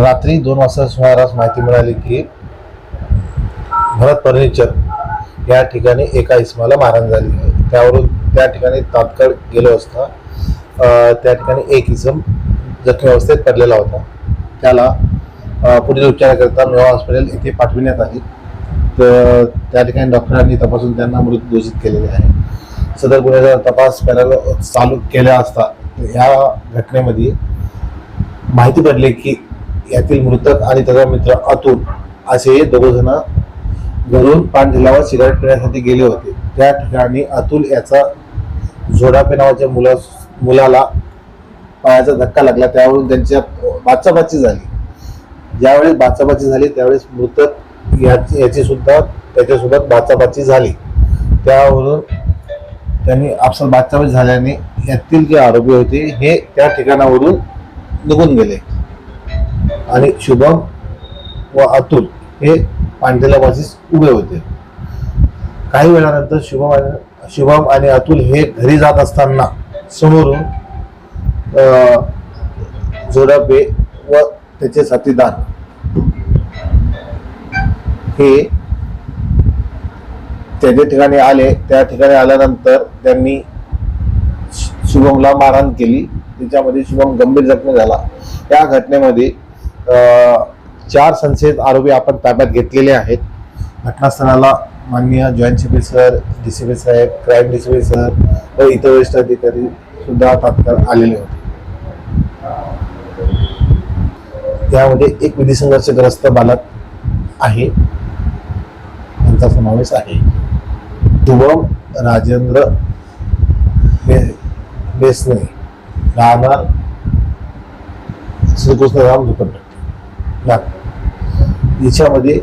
रात्री 2 वाजता सुमारास माहिती मिळाली की भरत फर्निचर या ठिकाणी एका इसमाला मारहाण झाली आहे. त्यावरून त्या ठिकाणी तात्काळ गेलो असता त्या ठिकाणी एक इसम जखमी अवस्थेत पडलेला होता. त्याला पुढील उपचाराकरिता मेवा हॉस्पिटल येथे पाठविण्यात आले. तर त्या ठिकाणी डॉक्टरांनी तपासून त्यांना मृत घोषित केलेले आहे. सदर गुन्ह्याचा तपास करायला चालू केला असता ह्या घटनेमध्ये माहिती पडली की यातील मृतक आणि त्याचा मित्र अतुल असे दोघजण घरून पान दिल्यावर सिगारेट पिण्यासाठी गेले होते. त्या ठिकाणी अतुल याचा झोडापे नावाच्या मुलाला पायाचा धक्का लागला. त्यावरून त्यांच्यात बाचाबाची झाली. ज्यावेळेस बाचाबाची झाली त्यावेळेस मृतक याची सुद्धा त्याच्यासोबत बाचाबाची झाली. त्यावरून त्यांनी आपसात बाचाबाची झाल्याने यातील जे आरोपी होते हे त्या ठिकाणावरून निघून गेले आणि शुभम व अतुल हे पांढऱ्या बाजीस उभे होते. काही वेळानंतर शुभम आणि अतुल हे घरी जात असताना समोरून जोडापे व त्याचे साथीदार हे त्याच्या ठिकाणी आले. त्या ठिकाणी आल्यानंतर त्यांनी शुभमला मारहाण केली. त्याच्यामध्ये शुभम गंभीर जखमी झाला. या घटनेमध्ये 4 संशयित आरोपी आपण ताब्यात घेतलेले आहेत. घटनास्थळाला माननीय जॉईंट सीपी सर, डीसीपी साहेब, क्राईम डीसीपी सर व इतर वरिष्ठ अधिकारी सुद्धा तात्काळ आलेले होते. त्यामध्ये एक विधी संघर्षग्रस्त बालक आहे, त्यांचा समावेश आहे. शुभम राजेंद्र बेसने, राहणार श्रीकृष्णराम झुकरपट्टी. याच्यामध्ये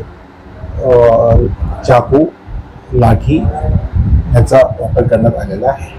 चाकू, लाठी याचा वापर करण्यात आलेला आहे.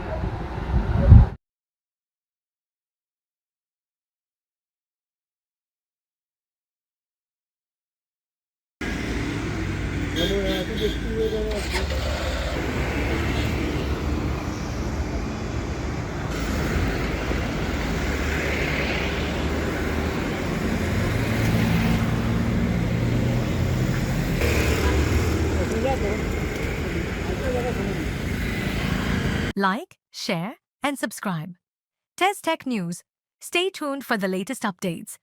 Like, share, and subscribe. Test Tech News. Stay tuned for the latest updates.